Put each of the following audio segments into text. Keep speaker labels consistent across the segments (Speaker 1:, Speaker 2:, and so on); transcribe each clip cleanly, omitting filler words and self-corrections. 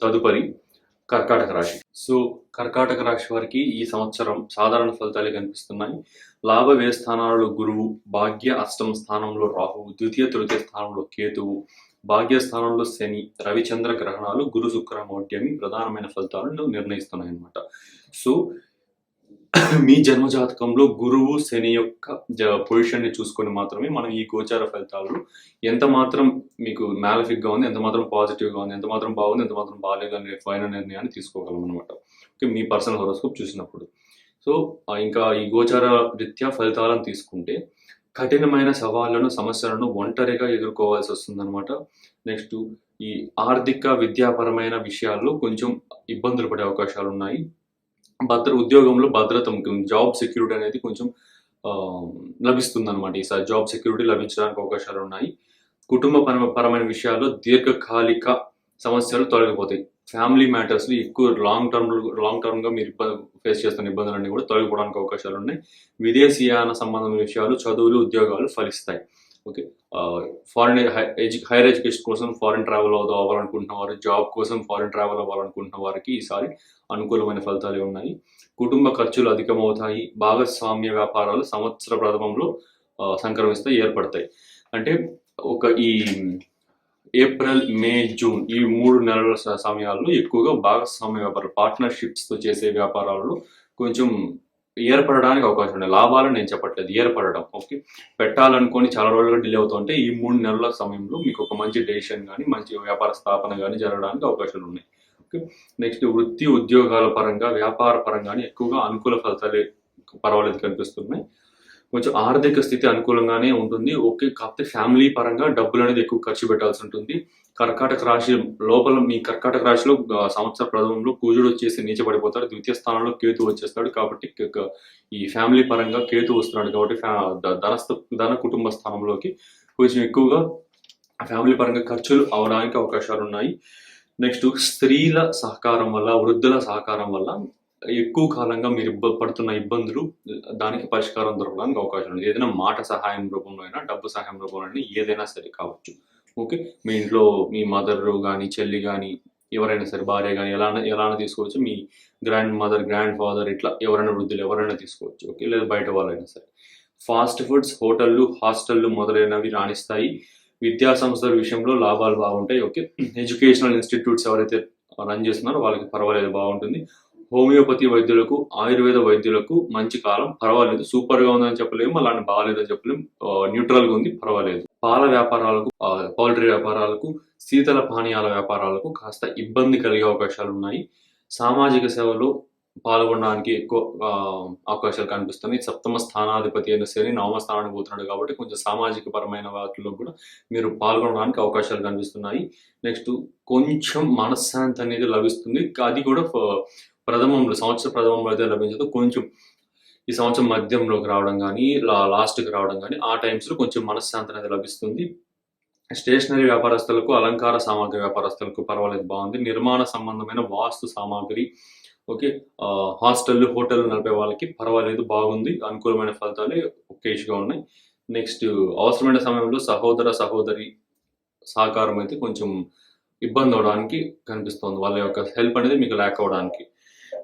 Speaker 1: తదుపరి కర్కాటక రాశి. సో కర్కాటక రాశి వారికి ఈ సంవత్సరం సాధారణ ఫలితాలే కనిపిస్తున్నాయి. లాభ వ్యయ స్థానాలలో గురువు, భాగ్య అష్టమ స్థానంలో రాహువు, ద్వితీయ తృతీయ స్థానంలో కేతువు, భాగ్య స్థానంలో శని, రవిచంద్ర గ్రహణాలు గురు శుక్ర మౌఢ్యమి ప్రధానమైన ఫలితాలను నిర్ణయిస్తున్నాయి అన్నమాట. సో మీ జన్మ జాతకంలో గురువు శని యొక్క పొజిషన్ ని చూసుకొని మాత్రమే మనం ఈ గోచార ఫలితాలు ఎంత మాత్రం మీకు మ్యాలఫిక్ గా ఉంది, ఎంత మాత్రం పాజిటివ్ గా ఉంది, ఎంత మాత్రం బాగుంది, ఎంత మాత్రం బాగాలేదు అనే ఫైనల్ నిర్ణయాన్ని తీసుకోగలం అనమాట. ఓకే, మీ పర్సనల్ హోరోస్కోప్ చూసినప్పుడు. సో ఇంకా ఈ గోచార రీత్యా ఫలితాలను తీసుకుంటే కఠినమైన సవాళ్లను, సమస్యలను ఒంటరిగా ఎదుర్కోవాల్సి వస్తుందన్నమాట. నెక్స్ట్ ఈ ఆర్థిక విద్యాపరమైన విషయాల్లో కొంచెం ఇబ్బందులు పడే అవకాశాలు ఉన్నాయి. ఉద్యోగంలో భద్రత ఉంటుంది. జాబ్ సెక్యూరిటీ అనేది కొంచెం లభిస్తుందన్నమాట. ఈసారి జాబ్ సెక్యూరిటీ లభించడానికి అవకాశాలు ఉన్నాయి. కుటుంబ పరమైన విషయాల్లో దీర్ఘకాలిక సమస్యలు తొలగిపోతాయి. ఫ్యామిలీ మ్యాటర్స్లో ఎక్కువ లాంగ్ టర్మ్గా మీరు ఫేస్ చేస్తున్న ఇబ్బందులన్నీ కూడా తొలగిపోవడానికి అవకాశాలు ఉన్నాయి. విదేశీయాన సంబంధమైన విషయాలు, చదువులు, ఉద్యోగాలు ఫలిస్తాయి. ఓకే, ఫారిన్ హైయర్ ఎడ్యుకేషన్ కోసం ఫారిన్ ట్రావెల్ అవ్వాలనుకుంటున్న వారు, జాబ్ కోసం ఫారిన్ ట్రావెల్ అవ్వాలనుకుంటున్న వారికి ఈసారి అనుకూలమైన ఫలితాలే ఉన్నాయి. కుటుంబ ఖర్చులు అధికమవుతాయి. భాగస్వామ్య వ్యాపారాలు సంవత్సర ప్రథమంలో సంక్రమిస్తాయి, ఏర్పడతాయి. అంటే ఈ ఏప్రిల్, మే, జూన్ ఈ 3 నెలల సమయాల్లో ఎక్కువగా భాగస్వామ్య వ్యాపారాలు, పార్ట్నర్షిప్స్తో చేసే వ్యాపారాలలో కొంచెం ఏర్పడడానికి అవకాశం ఉన్నాయి. లాభాలు నేను చెప్పట్లేదు, ఏర్పడడం. ఓకే, పెట్టాలనుకొని చాలా రోజులుగా డిలే అవుతుంటే ఈ 3 నెలల సమయంలో మీకు ఒక మంచి డెసిషన్ కానీ, మంచి వ్యాపార స్థాపన కానీ జరగడానికి అవకాశాలు ఉన్నాయి. ఓకే, నెక్స్ట్ వృత్తి ఉద్యోగాల పరంగా, వ్యాపార పరంగానే ఎక్కువగా అనుకూల ఫలితాలే పర్వాలేదు కనిపిస్తున్నాయి. కొంచెం ఆర్థిక స్థితి అనుకూలంగానే ఉంటుంది. ఓకే, కాకపోతే ఫ్యామిలీ పరంగా డబ్బులు అనేది ఎక్కువ ఖర్చు పెట్టాల్సి ఉంటుంది. కర్కాటక రాశి లోపల, మీ కర్కాటక రాశిలో సంవత్సర ప్రథమంలో కుజుడు వచ్చేసి నీచబడిపోతాడు. ద్వితీయ స్థానంలో కేతు వచ్చేస్తాడు. కాబట్టి ఈ ఫ్యామిలీ పరంగా కేతు వస్తున్నాడు కాబట్టి ధన కుటుంబ స్థానంలోకి కొంచెం ఎక్కువగా ఫ్యామిలీ పరంగా ఖర్చులు అవడానికి అవకాశాలు ఉన్నాయి. నెక్స్ట్ స్త్రీల సహకారం వల్ల, వృద్ధుల సహకారం వల్ల ఎక్కువ కాలంగా మీరు పడుతున్న ఇబ్బందులు దానికి పరిష్కారం దొరకడానికి అవకాశం ఉంది. ఏదైనా మాట సహాయం రూపంలో అయినా, డబ్బు సహాయం రూపంలో అయినా, ఏదైనా సరే కావచ్చు. ఓకే, మీ ఇంట్లో మీ మదర్ కానీ, చెల్లి కానీ, ఎవరైనా సరే, భార్య కానీ ఎలా తీసుకోవచ్చు. మీ గ్రాండ్ మదర్, గ్రాండ్ ఫాదర్, ఇట్లా ఎవరైనా వృద్ధులు ఎవరైనా తీసుకోవచ్చు. ఓకే, లేదా బయట వాళ్ళైనా సరే. ఫాస్ట్ ఫుడ్స్, హోటళ్ళు, హాస్టళ్ళు మొదలైనవి రాణిస్తాయి. విద్యా సంస్థల విషయంలో లాభాలు బాగుంటాయి. ఓకే, ఎడ్యుకేషనల్ ఇన్స్టిట్యూట్స్ ఎవరైతే రన్ చేస్తున్నారో వాళ్ళకి పర్వాలేదు, బాగుంటుంది. హోమియోపతి వైద్యులకు, ఆయుర్వేద వైద్యులకు మంచి కాలం, పర్వాలేదు. సూపర్గా ఉందని చెప్పలేము, అలాంటి బాగాలేదని చెప్పలేము, న్యూట్రల్గా ఉంది, పర్వాలేదు. పాల వ్యాపారాలకు, పౌల్ట్రీ వ్యాపారాలకు, శీతల పానీయాల వ్యాపారాలకు కాస్త ఇబ్బంది కలిగే అవకాశాలు ఉన్నాయి. సామాజిక సేవలో పాల్గొనడానికి ఎక్కువ అవకాశాలు కనిపిస్తున్నాయి. సప్తమ స్థానాధిపతి అయిన శని నవమ స్థానానికి పోతున్నాడు కాబట్టి కొంచెం సామాజిక పరమైన వాటిలో కూడా మీరు పాల్గొనడానికి అవకాశాలు కనిపిస్తున్నాయి. నెక్స్ట్ కొంచెం మనశ్శాంతి అనేది లభిస్తుంది. అది కూడా సంవత్సర ప్రథమంలో అయితే లభించదు. కొంచెం ఈ సంవత్సరం మధ్యంలోకి రావడం కానీ, లాస్ట్కి రావడం కానీ, ఆ టైమ్స్లో కొంచెం మనశ్శాంతి అనేది లభిస్తుంది. స్టేషనరీ వ్యాపారస్తులకు, అలంకార సామాగ్రి వ్యాపారస్తులకు పర్వాలేదు, బాగుంది. నిర్మాణ సంబంధమైన వాస్తు సామాగ్రి, ఓకే, హాస్టల్, హోటల్ నడిపే వాళ్ళకి పర్వాలేదు, బాగుంది. అనుకూలమైన ఫలితాలే ఒకేష్గా ఉన్నాయి. నెక్స్ట్ అవసరమైన సమయంలో సహోదరి సహకారం అయితే కొంచెం ఇబ్బంది అవడానికి కనిపిస్తుంది. వాళ్ళ యొక్క హెల్ప్ అనేది మీకు ల్యాక్ అవడానికి.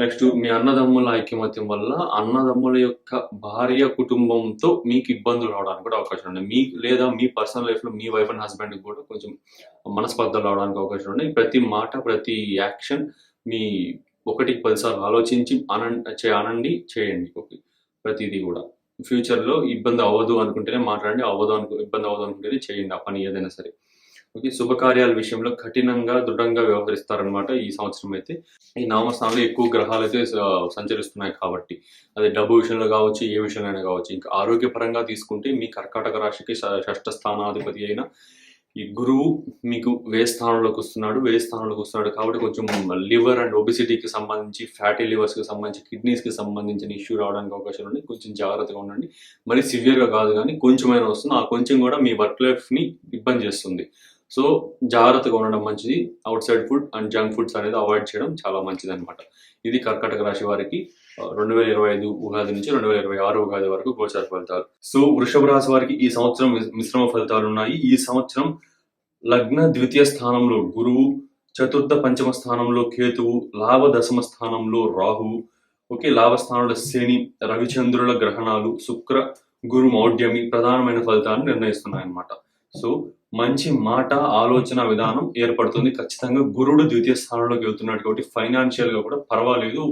Speaker 1: నెక్స్ట్ మీ అన్నదమ్ముల ఐకమత్యం వల్ల అన్నదమ్ముల యొక్క భార్య కుటుంబంతో మీకు ఇబ్బందులు రావడానికి కూడా అవకాశం ఉన్నాయి. లేదా మీ పర్సనల్ లైఫ్లో మీ వైఫ్ అండ్ హస్బెండ్కి కూడా కొంచెం మనస్పర్ధలు రావడానికి అవకాశం ఉన్నాయి. ప్రతి మాట, ప్రతి యాక్షన్ మీ 1-10 సార్లు ఆలోచించి అనండి, చేయండి. ఓకే, ప్రతిదీ కూడా ఫ్యూచర్లో ఇబ్బంది అవ్వదు అనుకుంటేనే మాట్లాడండి, ఇబ్బంది అవ్వదు అనుకుంటేనే చేయండి ఆ పని ఏదైనా సరే. ఓకే, శుభకార్యాల విషయంలో కఠినంగా, దృఢంగా వ్యవహరిస్తారనమాట ఈ సంవత్సరం అయితే. ఈ నామస్థానంలో ఎక్కువ గ్రహాలు అయితే సంచరిస్తున్నాయి కాబట్టి, అది డబ్బు విషయంలో కావచ్చు, ఏ విషయంలో కావచ్చు. ఇంకా ఆరోగ్యపరంగా తీసుకుంటే మీ కర్కాటక రాశికి షష్ఠ స్థానాధిపతి అయిన ఈ గురువు మీకు వ్యయ స్థానంలోకి వస్తున్నాడు కాబట్టి కొంచెం లివర్ అండ్ ఒబిసిటీకి సంబంధించి, ఫ్యాటీ లివర్స్కి సంబంధించి, కిడ్నీస్కి సంబంధించిన ఇష్యూ రావడానికి అవకాశాలు ఉన్నాయి. కొంచెం జాగ్రత్తగా ఉండండి. మరి సివియర్గా కాదు కానీ కొంచెమైనా వస్తుంది. ఆ కొంచెం కూడా మీ వర్క్ లైఫ్ని ఇబ్బంది చేస్తుంది. సో జాగ్రత్తగా ఉండడం మంచిది. Out side food and junk foods అనేది అవాయిడ్ చేయడం చాలా మంచిది అనమాట. ఇది కర్కాటక రాశి వారికి 2025 ఉగాది నుంచి 2026 ఉగాది వరకు గోచార ఫలితాలు. సో వృషభ రాశి వారికి ఈ సంవత్సరం మిశ్రమ ఫలితాలు ఉన్నాయి. ఈ సంవత్సరం లగ్న ద్వితీయ స్థానంలో గురువు చతుర్థ పంచమ స్థానంలో కేతువు, లాభ దశమ స్థానంలో రాహువు, ఓకే, లాభస్థానంలో శని, రవిచంద్రుల గ్రహణాలు, శుక్ర గురు మౌఢ్యమి ప్రధానమైన ఫలితాలను నిర్ణయిస్తున్నాయన్నమాట. సో మంచి మాట ఆలోచన విధానం ఏర్పడుతుంది. ఖచ్చితంగా గురుడు ద్వితీయ స్థానంలోకి వెళ్తున్నాడు కాబట్టి ఫైనాన్షియల్ గా కూడా పర్వాలేదు.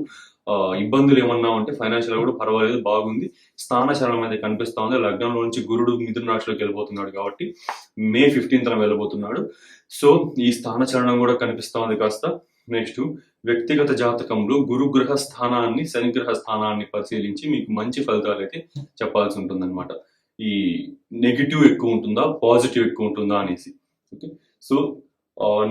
Speaker 1: ఇబ్బందులు ఏమన్నా ఉంటే ఫైనాన్షియల్ గా కూడా పర్వాలేదు, బాగుంది. స్థానచలనం అయితే కనిపిస్తా ఉంది. లగ్నంలో నుంచి గురుడు మిథున రాశిలోకి వెళ్ళిపోతున్నాడు కాబట్టి మే 15న వెళ్ళబోతున్నాడు. సో ఈ స్థానచలనం కూడా కనిపిస్తా ఉంది కాస్త. నెక్స్ట్ వ్యక్తిగత జాతకంలో గురుగ్రహ స్థానాన్ని శనిగ్రహ స్థానాన్ని పరిశీలించి మీకు మంచి ఫలితాలు అయితే చెప్పాల్సి ఉంటుందన్నమాట. ఈ నెగిటివ్ ఎక్కువ ఉంటుందా పాజిటివ్ ఎక్కువ ఉంటుందా అనేసి. ఓకే, సో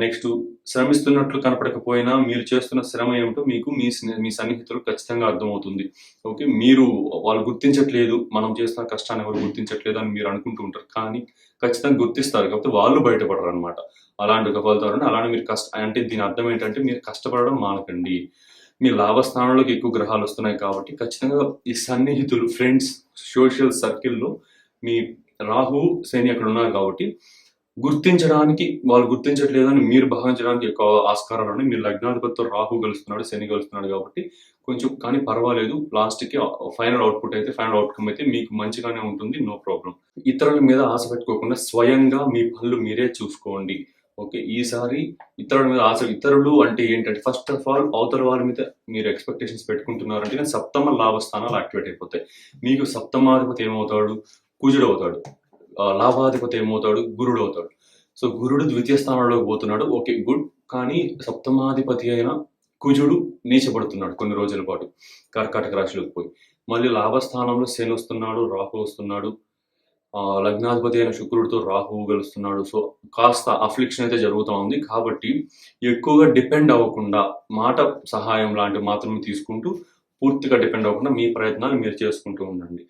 Speaker 1: నెక్స్ట్ శ్రమిస్తున్నట్లు కనపడకపోయినా మీరు చేస్తున్న శ్రమ ఏమిటో మీకు మీ సన్నిహితులు ఖచ్చితంగా అర్థమవుతుంది. ఓకే, మీరు వాళ్ళు గుర్తించట్లేదు, మనం చేస్తున్న కష్టాన్ని ఎవరు గుర్తించట్లేదు అని మీరు అనుకుంటూ ఉంటారు, కానీ ఖచ్చితంగా గుర్తిస్తారు. కాకపోతే వాళ్ళు బయటపడరు అనమాట. అలాంటి ఒక ఫలితాలు అలానే మీరు అంటే దీని అర్థం ఏంటంటే మీరు కష్టపడడం మానకండి. మీ లాభస్థానంలోకి ఎక్కువ గ్రహాలు వస్తున్నాయి కాబట్టి ఖచ్చితంగా ఈ సన్నిహితులు, ఫ్రెండ్స్, సోషల్ సర్కిల్లో మీ రాహు శని అక్కడ ఉన్నారు కాబట్టి గుర్తించడానికి వాళ్ళు గుర్తించట్లేదని మీరు భావించడానికి ఎక్కువ ఆస్కారాలు ఉన్నాయి. మీరు లగ్నాధిపతితో రాహు కలుస్తున్నాడు, శని కలుస్తున్నాడు కాబట్టి కొంచెం కానీ పర్వాలేదు. లాస్ట్కి ఫైనల్ అవుట్పుట్ అయితే ఫైనల్ అవుట్కమ్ అయితే మీకు మంచిగానే ఉంటుంది, నో ప్రాబ్లం. ఇతరుల మీద ఆశ పెట్టుకోకుండా స్వయంగా మీ పనులు మీరే చూసుకోండి. ఓకే, ఈసారి ఇతరుల మీద ఆశ, ఇతరులు అంటే ఏంటంటే ఫస్ట్ ఆఫ్ ఆల్ అవతల వారి మీద మీరు ఎక్స్పెక్టేషన్స్ పెట్టుకుంటున్నారంటే సప్తమ లాభస్థానాలు యాక్టివేట్ అయిపోతాయి. మీకు సప్తమాధిపతి ఏమవుతాడు? కుజుడు అవుతాడు. లాభాధిపతి ఏమవుతాడు? గురుడు అవుతాడు. సో గురుడు ద్వితీయ స్థానంలోకి పోతున్నాడు, ఓకే గుడ్. కానీ సప్తమాధిపతి అయిన కుజుడు నీచబడుతున్నాడు కొన్ని రోజుల పాటు కర్కాటక రాశిలోకి పోయి. మళ్ళీ లాభస్థానంలో శని వస్తున్నాడు, రాహు వస్తున్నాడు, లగ్నాధిపతి అయిన శుక్రుడితో రాహువు కలుస్తున్నాడు. సో కాస్త అఫ్లిక్షన్ అయితే జరుగుతూ ఉంది. కాబట్టి ఎక్కువగా డిపెండ్ అవ్వకుండా మాట సహాయం లాంటివి మాత్రమే తీసుకుంటూ పూర్తిగా డిపెండ్ అవ్వకుండా మీ ప్రయత్నాలు మీరు చేసుకుంటూ ఉండండి.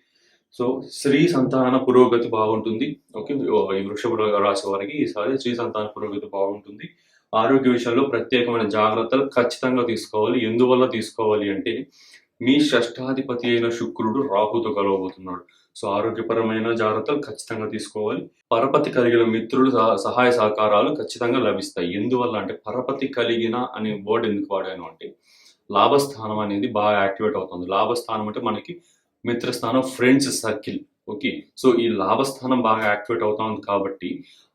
Speaker 1: సో స్త్రీ సంతాన పురోగతి బాగుంటుంది. ఓకే, ఈ వృషభ రాశి వారికి ఈసారి స్త్రీ సంతాన పురోగతి బాగుంటుంది. ఆరోగ్య విషయంలో ప్రత్యేకమైన జాగ్రత్తలు ఖచ్చితంగా తీసుకోవాలి. ఎందువల్ల తీసుకోవాలి అంటే మీ షష్ఠాధిపతి అయిన శుక్రుడు రాహుతో కలవబోతున్నాడు. సో ఆరోగ్యపరమైన జాగ్రత్తలు ఖచ్చితంగా తీసుకోవాలి. పరపతి కలిగిన మిత్రులు సహాయ సహకారాలు ఖచ్చితంగా లభిస్తాయి. ఎందువల్ల అంటే పరపతి కలిగిన అనే వర్డ్ ఎందుకు వాడాను అంటే లాభస్థానం అనేది బాగా యాక్టివేట్ అవుతుంది. లాభస్థానం అంటే మనకి మిత్రస్థానం, ఫ్రెండ్స్ సర్కిల్. ఓకే, సో ఈ లాభస్థానం బాగా యాక్టివేట్ అవుతుంది కాబట్టి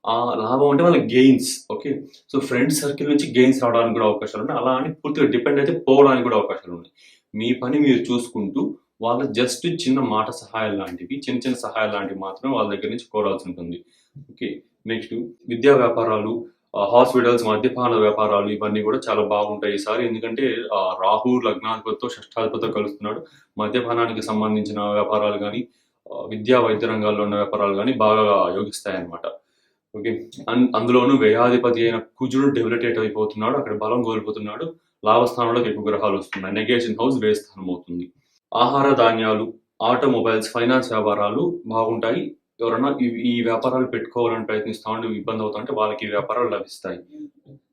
Speaker 1: ఆ లాభం అంటే వాళ్ళ gains. Okay, so friends circle నుంచి గెయిన్స్ రావడానికి కూడా అవకాశాలు ఉన్నాయి. అలా అని పూర్తిగా డిపెండ్ అయితే పోవడానికి కూడా అవకాశాలు ఉన్నాయి. మీ పని మీరు చూసుకుంటూ వాళ్ళ జస్ట్ చిన్న మాట సహాయం లాంటివి, చిన్న చిన్న సహాయం లాంటివి మాత్రమే వాళ్ళ దగ్గర నుంచి కోరాల్సి ఉంటుంది. ఓకే, నెక్స్ట్ విద్యా వ్యాపారాలు, హాస్పిటల్స్, మద్యపాన వ్యాపారాలు ఇవన్నీ కూడా చాలా బాగుంటాయి ఈసారి. ఎందుకంటే రాహు లగ్నాధిపతితో షష్ఠాధిపతితో కలుస్తున్నాడు. మద్యపానానికి సంబంధించిన వ్యాపారాలు కానీ, విద్యా వైద్య రంగాల్లో ఉన్న వ్యాపారాలు కానీ బాగా యోగిస్తాయి అన్నమాట. ఓకే, అందులోనూ వ్యయాధిపతి అయిన కుజుడు డెబిలిటేట్ అయిపోతున్నాడు, అక్కడ బలం కోల్పోతున్నాడు. లాభస్థానంలోకి ఎక్కువ గ్రహాలు వస్తున్నాయి. నెగేషన్ హౌస్ వ్యయ స్థానం అవుతుంది. ఆహార ధాన్యాలు, ఆటోమొబైల్స్, ఫైనాన్స్ వ్యాపారాలు బాగుంటాయి. ఎవరన్నా ఈ వ్యాపారాలు పెట్టుకోవాలని ప్రయత్నిస్తా ఉంటే ఇబ్బంది అవుతా ఉంటే వాళ్ళకి ఈ వ్యాపారాలు లభిస్తాయి.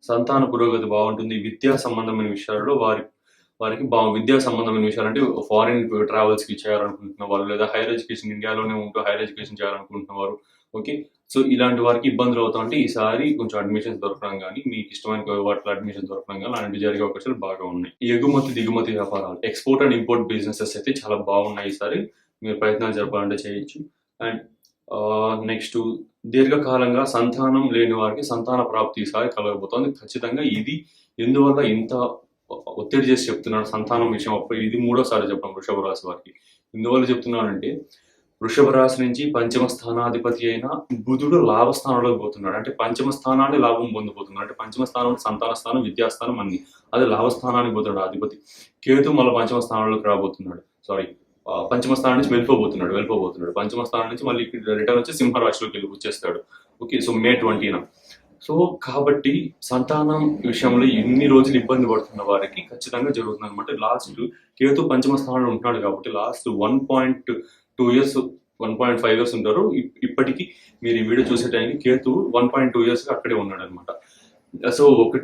Speaker 1: సంతాన పురోగతి బాగుంటుంది. విద్యా సంబంధమైన విషయాల్లో వారికి విద్యా సంబంధమైన విషయాలు అంటే ఫారిన్ ట్రావెల్స్కి చేయాలనుకుంటున్న వాళ్ళు, లేదా హైయర్ ఎడ్యుకేషన్ ఇండియాలోనే ఉంటూ హైయర్ ఎడ్యుకేషన్ చేయాలనుకుంటున్న వారు. ఓకే, సో ఇలాంటి వారికి ఇబ్బందులు అవుతా ఉంటే ఈసారి కొంచెం అడ్మిషన్స్ దొరకడం కానీ, మీకు ఇష్టమైన వాటిలో అడ్మిషన్ దొరకడం కానీ అలాంటివి జరిగే అవకాశాలు బాగా ఉన్నాయి. ఎగుమతి దిగుమతి వ్యాపారాలు, ఎక్స్పోర్ట్ అండ్ ఇంపోర్ట్ బిజినెసెస్ అయితే చాలా బాగున్నాయి ఈసారి. మీరు ప్రయత్నాలు జరపాలంటే చేయొచ్చు. అండ్ నెక్స్ట్ దీర్ఘకాలంగా సంతానం లేని వారికి సంతాన ప్రాప్తి ఈసారి కలగబోతోంది ఖచ్చితంగా. ఇది ఎందువల్ల ఇంత ఒత్తిడి చేసి చెప్తున్నాడు సంతానం విషయం అప్పుడు ఇది మూడోసారి చెప్పడం వృషభ రాశి వారికి. ఎందువల్ల చెప్తున్నానంటే వృషభ రాశి నుంచి పంచమ స్థానాధిపతి అయిన బుధుడు లాభస్థానంలోకి పోతున్నాడు. అంటే పంచమ స్థానాన్ని లాభం పొందబోతున్నాడు. అంటే పంచమ స్థానం సంతాన స్థానం, విద్యాస్థానం అన్ని. అదే లాభస్థానానికి పోతున్నాడు అధిపతి. కేతు మళ్ళీ పంచమ స్థానంలోకి రాబోతున్నాడు. పంచమ స్థానం నుంచి వెళ్ళిపోబోతున్నాడు. పంచమ స్థానం నుంచి మళ్ళీ రిటర్న్ వచ్చి సింహరాశిలోకి వచ్చేస్తాడు. ఓకే, సో మే 20న. సో కాబట్టి సంతానం విషయంలో ఎన్ని రోజులు ఇబ్బంది పడుతున్న వారికి ఖచ్చితంగా జరుగుతుంది అనమాట. లాస్ట్ కేతు పంచమ స్థానంలో ఉంటున్నాడు కాబట్టి లాస్ట్ 1.2 years 1.5 years ఉంటారు. ఇప్పటికీ మీరు ఈ వీడియో చూసే టైంకి కేతు 1.2 years అక్కడే ఉన్నాడు అనమాట. సో ఒక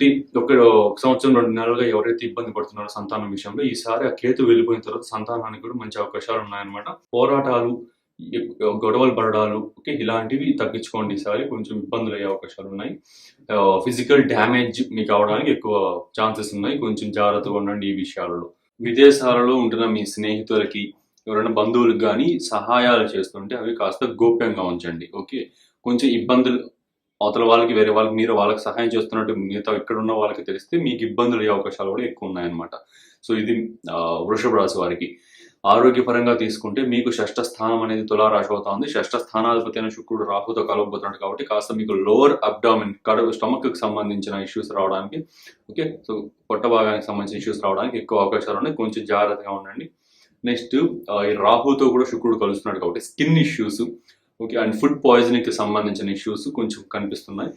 Speaker 1: సంవత్సరం 2 నెలలుగా ఎవరైతే ఇబ్బంది పడుతున్నారో సంతానం విషయంలో ఈసారి ఆ కేతు వెళ్ళిపోయిన తర్వాత సంతానానికి కూడా మంచి అవకాశాలు ఉన్నాయన్నమాట. పోరాటాలు, గొడవలు పడడాలు, ఓకే, ఇలాంటివి తగ్గించుకోండి. ఈసారి కొంచెం ఇబ్బందులు అయ్యే అవకాశాలు ఉన్నాయి. ఫిజికల్ డ్యామేజ్ మీకు అవడానికి ఎక్కువ ఛాన్సెస్ ఉన్నాయి. కొంచెం జాగ్రత్తగా ఉండండి ఈ విషయాలలో. విదేశాలలో ఉంటున్న మీ స్నేహితులకి, ఎవరైనా బంధువులకు గానీ సహాయాలు చేస్తుంటే అవి కాస్త గోప్యంగా ఉంచండి. ఓకే. కొంచెం ఇబ్బందులు అవతల వాళ్ళకి, వేరే వాళ్ళకి, మీరు వాళ్ళకి సహాయం చేస్తున్నట్టు మిగతా ఇక్కడున్న వాళ్ళకి తెలిస్తే మీకు ఇబ్బందులు అయ్యే అవకాశాలు కూడా ఎక్కువ ఉన్నాయన్నమాట. సో ఇది వృషభ రాశి వారికి. ఆరోగ్యపరంగా తీసుకుంటే మీకు షష్ఠ స్థానం అనేది తులా రాశి అవుతుంది. షష్ఠ స్థానాధిపతి అయిన శుక్రుడు రాహుతో కలవబోతున్నాడు కాబట్టి కాస్త మీకు లోవర్ అబ్డామిన్, కడుపు, స్టమక్కి సంబంధించిన ఇష్యూస్ రావడానికి, ఓకే, సో పొట్ట భాగానికి సంబంధించిన ఇష్యూస్ రావడానికి ఎక్కువ అవకాశాలు ఉన్నాయి. కొంచెం జాగ్రత్తగా ఉండండి. నెక్స్ట్ ఈ రాహుతో కూడా శుక్రుడు కలుస్తున్నాడు కాబట్టి skin issues, okay, and food పాయిజనింగ్కి సంబంధించిన ఇష్యూస్ కొంచెం కనిపిస్తున్నాయి.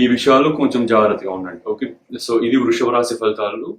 Speaker 1: ఈ విషయాలు కొంచెం జాగ్రత్తగా ఉండండి. ఓకే. సో ఇది వృషభ రాశి ఫలితాలు.